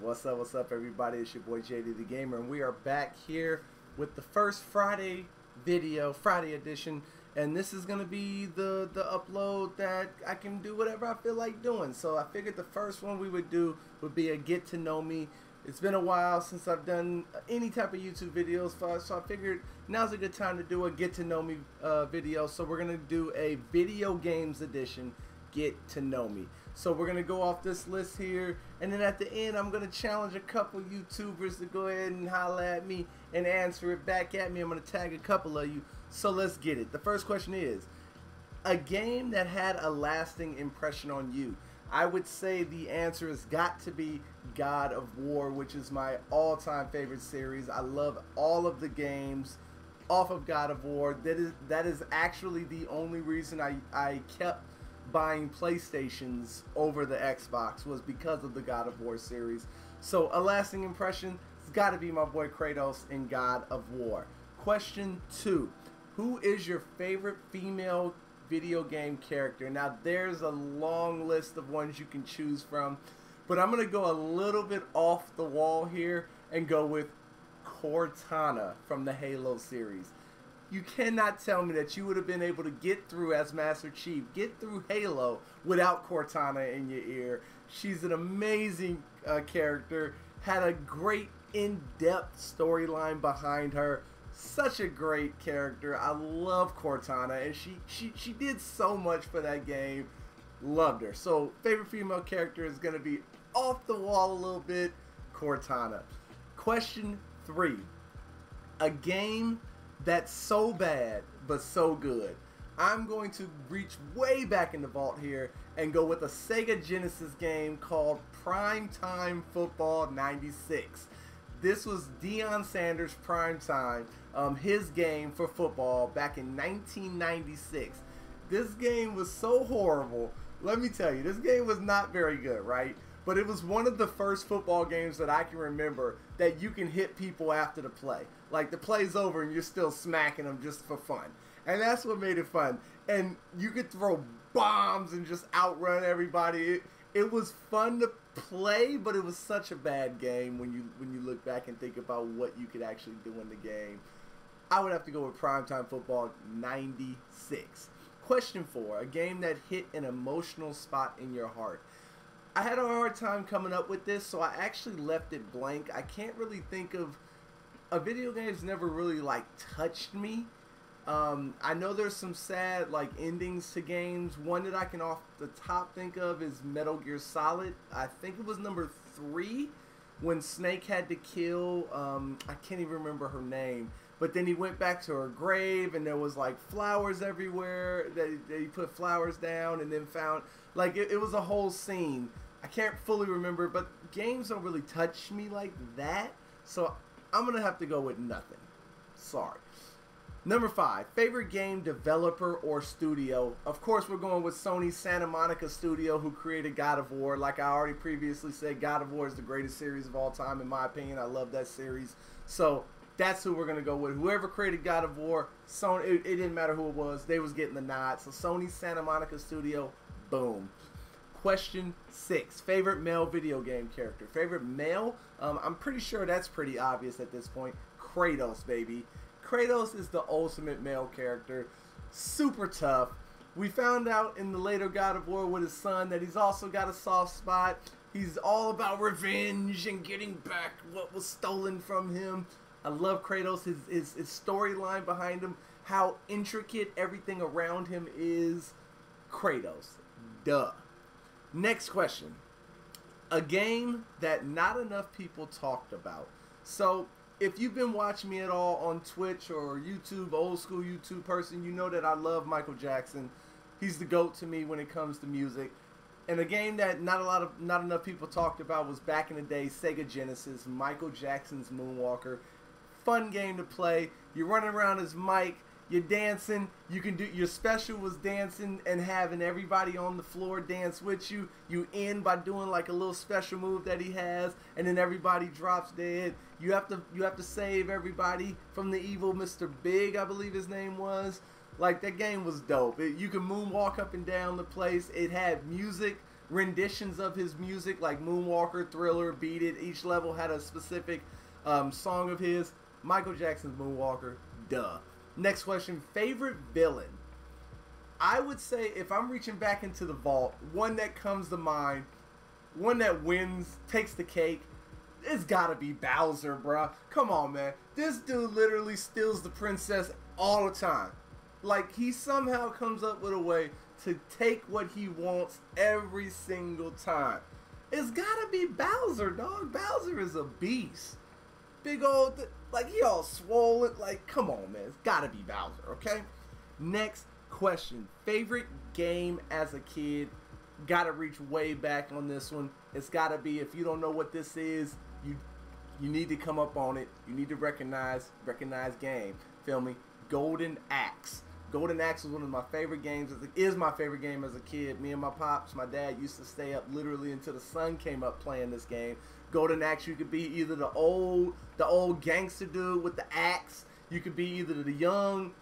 What's up, everybody? It's your boy JD the Gamer, and we are back here with the first Friday video, Friday edition, and this is going to be the upload that I can do whatever I feel like doing. So I figured the first one we would do would be a get to know me. It's been a while since I've done any type of YouTube videos, so I figured now's a good time to do a get to know me video. So we're going to do a video games edition, get to know me. So we're going to go off this list here, and then at the end I'm going to challenge a couple YouTubers to go ahead and holler at me and answer it back at me. I'm going to tag a couple of you, so let's get it. The first question is, a game that had a lasting impression on you. I would say the answer has got to be God of War, which is my all-time favorite series. I love all of the games off of God of War. That is actually the only reason I kept buying PlayStations over the Xbox, was because of the God of War series. So a lasting impression has got to be my boy Kratos in God of War. Question 2. Who is your favorite female video game character? Now there's a long list of ones you can choose from, but I'm going to go a little bit off the wall here and go with Cortana from the Halo series. You cannot tell me that you would have been able to get through as Master Chief, get through Halo without Cortana in your ear. She's an amazing character, had a great in-depth storyline behind her. Such a great character. I love Cortana, and she did so much for that game. Loved her. So favorite female character is going to be off the wall a little bit, Cortana. Question 3. A game that's so bad but so good. I'm going to reach way back in the vault here and go with a Sega Genesis game called Prime Time Football 96. This was Deion Sanders' Prime Time, his game for football back in 1996. This game was so horrible. Let me tell you, this game was not very good, right? But it was one of the first football games that I can remember that you can hit people after the play. Like, the play's over and you're still smacking them just for fun. And that's what made it fun. And you could throw bombs and just outrun everybody. It was fun to play, but it was such a bad game when you look back and think about what you could actually do in the game. I would have to go with Primetime Football 96. Question 4. A game that hit an emotional spot in your heart. I had a hard time coming up with this, so I actually left it blank. I can't really think of a video game's never really like touched me. I know there's some sad like endings to games. One that I can off the top think of is Metal Gear Solid. I think it was number 3 when Snake had to kill I can't even remember her name, but then he went back to her grave and there was like flowers everywhere that he put flowers down and then found, like, it was a whole scene. I can't fully remember, but games don't really touch me like that, so I'm gonna have to go with nothing. Sorry. Number 5, favorite game developer or studio. Of course, we're going with Sony's Santa Monica studio, who created God of War. Like I already previously said, God of War is the greatest series of all time, in my opinion. I love that series. So that's who we're going to go with. Whoever created God of War, Sony, it didn't matter who it was. They was getting the nod. So Sony's Santa Monica studio, boom. Question 6, favorite male video game character. Favorite male? I'm pretty sure that's pretty obvious at this point. Kratos, baby. Kratos is the ultimate male character. Super tough. We found out in the later God of War with his son that he's also got a soft spot. He's all about revenge and getting back what was stolen from him. I love Kratos, his storyline behind him, how intricate everything around him is. Kratos. Duh. Next question. A game that not enough people talked about. So, if you've been watching me at all on Twitch or YouTube, old school YouTube person, you know that I love Michael Jackson. He's the GOAT to me when it comes to music. And a game that not enough people talked about was back in the day, Sega Genesis, Michael Jackson's Moonwalker. Fun game to play. You're running around as Mike. You're dancing. You can do your special was dancing and having everybody on the floor dance with you. You end by doing like a little special move that he has, and then everybody drops dead. You have to save everybody from the evil Mr. Big, I believe his name was. Like, that game was dope. You can moonwalk up and down the place. It had music renditions of his music, like Moonwalker, Thriller, Beat It. Each level had a specific song of his. Michael Jackson's Moonwalker, duh. Next question, favorite villain. I would say, if I'm reaching back into the vault, one that comes to mind, one that wins, takes the cake, it's gotta be Bowser, bruh. Come on, man. This dude literally steals the princess all the time. Like, he somehow comes up with a way to take what he wants every single time. It's gotta be Bowser, dog. Bowser is a beast. Big old, like, he all swollen. Like, come on, man. It's gotta be Bowser, okay? Next question. Favorite game as a kid. Gotta reach way back on this one. It's gotta be, if you don't know what this is, you need to come up on it. You need to recognize game. Feel me? Golden Axe. Golden Axe was one of my favorite games. Is my favorite game as a kid. Me and my pops, my dad used to stay up literally until the sun came up playing this game. Golden Axe, you could be either the old gangster dude with the axe. You could be either the young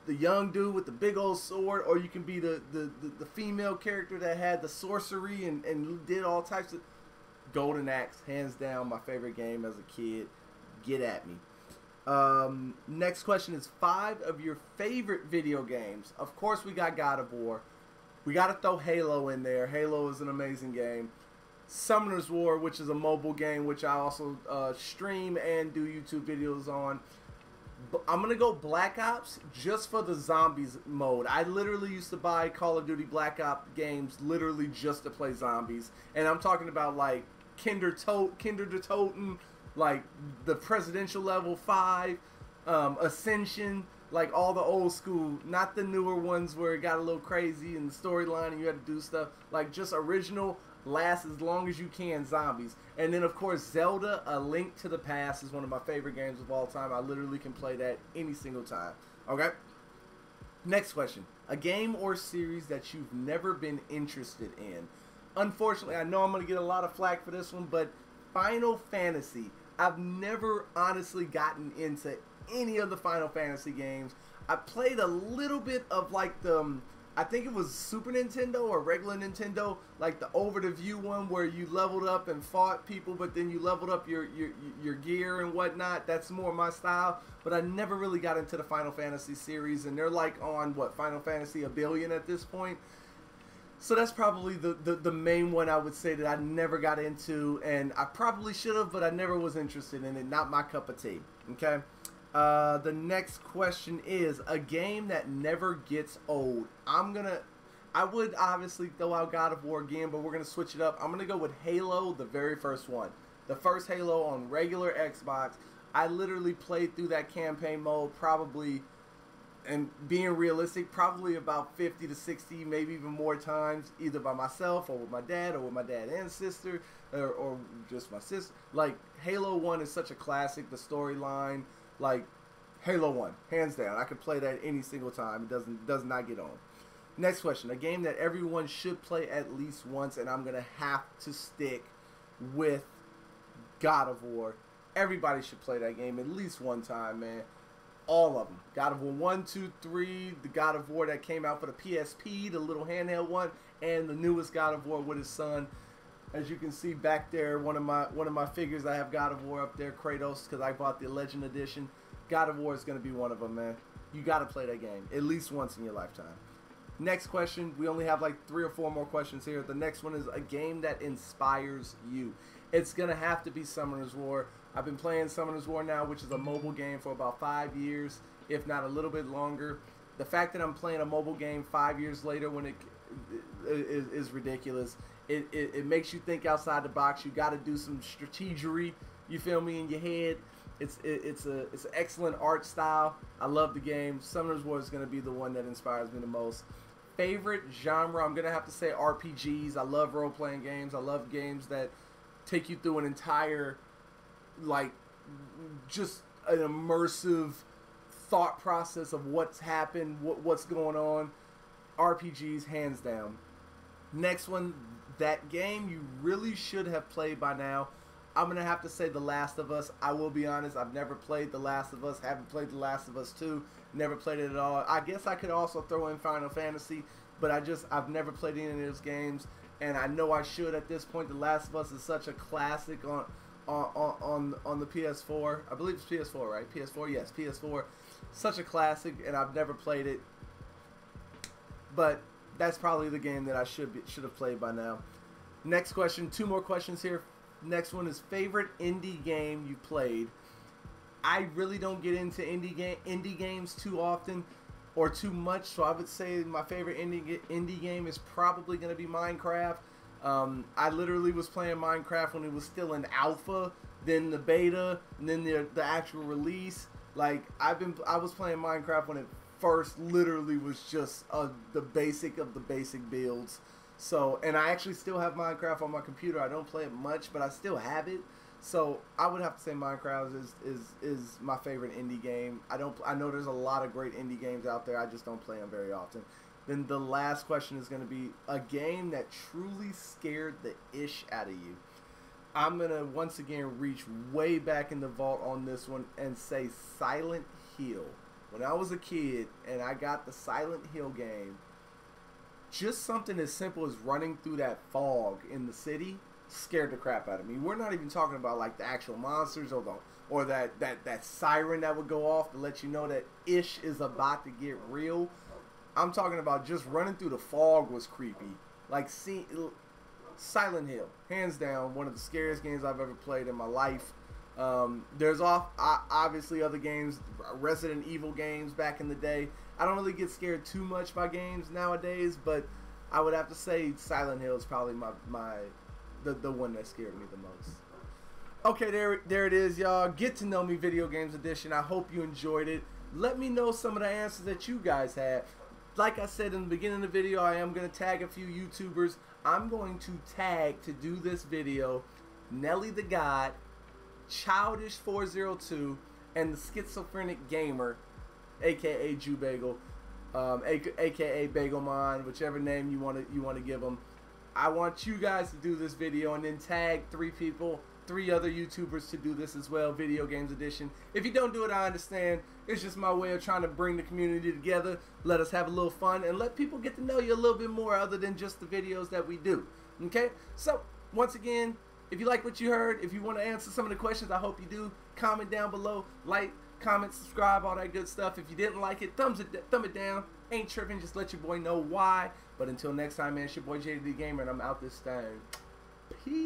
dude with the big old sword, or you can be the female character that had the sorcery and did all types of. Golden Axe, hands down, my favorite game as a kid. Get at me. Next question is 5 of your favorite video games. Of course, we got God of War. We got to throw Halo in there. Halo is an amazing game. Summoner's War, which is a mobile game, which I also stream and do YouTube videos on. I'm going to go Black Ops just for the zombies mode. I literally used to buy Call of Duty Black Ops games literally just to play zombies. And I'm talking about like Kinder der Toten, like the Presidential Level 5, Ascension, like all the old school, not the newer ones where it got a little crazy in the storyline and you had to do stuff. Like just original, last as long as you can zombies. And then of course Zelda A Link to the Past is one of my favorite games of all time. I literally can play that any single time. Okay, next question. A game or series that you've never been interested in. Unfortunately, I know I'm going to get a lot of flack for this one, but Final Fantasy. I've never honestly gotten into any of the Final Fantasy games. I played a little bit of like I think it was Super Nintendo or regular Nintendo, like the over the view one where you leveled up and fought people, but then you leveled up your gear and whatnot. That's more my style. But I never really got into the Final Fantasy series, and they're like on what, Final Fantasy 1 billion at this point. So that's probably the main one I would say that I never got into, and I probably should have, but I never was interested in it. Not my cup of tea. Okay. The next question is a game that never gets old. I would obviously throw out God of War again, but we're going to switch it up. I'm going to go with Halo, the very first one. The first Halo on regular Xbox. I literally played through that campaign mode probably, and being realistic, probably about 50 to 60, maybe even more times, either by myself or with my dad or with my dad and sister, or just my sister. Like, Halo 1 is such a classic, the storyline. Like, Halo 1, hands down. I could play that any single time. It does not get on. Next question. A game that everyone should play at least once, and I'm going to have to stick with God of War. Everybody should play that game at least one time, man. All of them. God of War 1, 2, 3, the God of War that came out for the PSP, the little handheld one, and the newest God of War with his son. As you can see back there, one of my figures, I have God of War up there, Kratos, because I bought the Legend Edition. God of War is going to be one of them, man. You got to play that game at least once in your lifetime. Next question. We only have like 3 or 4 more questions here. The next one is a game that inspires you. It's going to have to be Summoner's War. I've been playing Summoner's War now, which is a mobile game, for about 5 years, if not a little bit longer. The fact that I'm playing a mobile game 5 years later when it is ridiculous. It makes you think outside the box. You got to do some strategery, you feel me, in your head. It's an excellent art style. I love the game. Summoner's War is going to be the one that inspires me the most. Favorite genre, I'm going to have to say RPGs. I love role-playing games. I love games that take you through an entire, like, just an immersive thought process of what's happened, what's going on. RPGs, hands down. Next one, that game you really should have played by now. I'm going to have to say The Last of Us. I will be honest, I've never played The Last of Us. Haven't played The Last of Us 2. Never played it at all. I guess I could also throw in Final Fantasy, but I've never played any of those games. and I know I should at this point. The Last of Us is such a classic on the PS4. I believe it's PS4, right? PS4, yes, PS4. Such a classic, and I've never played it, but that's probably the game that I should have played by now. Next question, 2 more questions here. Next one is favorite indie game you played. I really don't get into indie games too often or too much, so I would say my favorite indie game is probably going to be Minecraft. I literally was playing Minecraft when it was still in alpha, then the beta, and then the actual release. Like I was playing Minecraft when it first literally was just the basic of the basic builds. So, and I actually still have Minecraft on my computer. I don't play it much, but I still have it. So I would have to say Minecraft is my favorite indie game. I know there's a lot of great indie games out there. I just don't play them very often. Then the last question is going to be a game that truly scared the ish out of you. I'm going to once again reach way back in the vault on this one and say Silent Hill. When I was a kid and I got the Silent Hill game, just something as simple as running through that fog in the city scared the crap out of me. We're not even talking about like the actual monsters or that siren that would go off to let you know that ish is about to get real. I'm talking about just running through the fog was creepy. Like Silent Hill, hands down, one of the scariest games I've ever played in my life. There's obviously other games, Resident Evil games back in the day. I don't really get scared too much by games nowadays, but I would have to say Silent Hill is probably the one that scared me the most. Okay, there it is, y'all. Get to know me video games edition. I hope you enjoyed it. Let me know some of the answers that you guys had. Like I said in the beginning of the video, I am going to tag a few YouTubers. I'm going to tag to do this video Nelly the God, Childish402, and the Schizophrenic Gamer, aka Jew Bagel, aka Bagelmon, whichever name you want to give them. I want you guys to do this video and then tag 3 people, 3 other YouTubers to do this as well, Video Games Edition. If you don't do it, I understand. It's just my way of trying to bring the community together, let us have a little fun, and let people get to know you a little bit more other than just the videos that we do. Okay? So, once again, if you like what you heard, if you want to answer some of the questions, I hope you do. Comment down below, like, comment, subscribe, all that good stuff. If you didn't like it, thumb it down. Ain't tripping, just let your boy know why. But until next time, man, it's your boy JD the Gamer, and I'm out this time. Peace.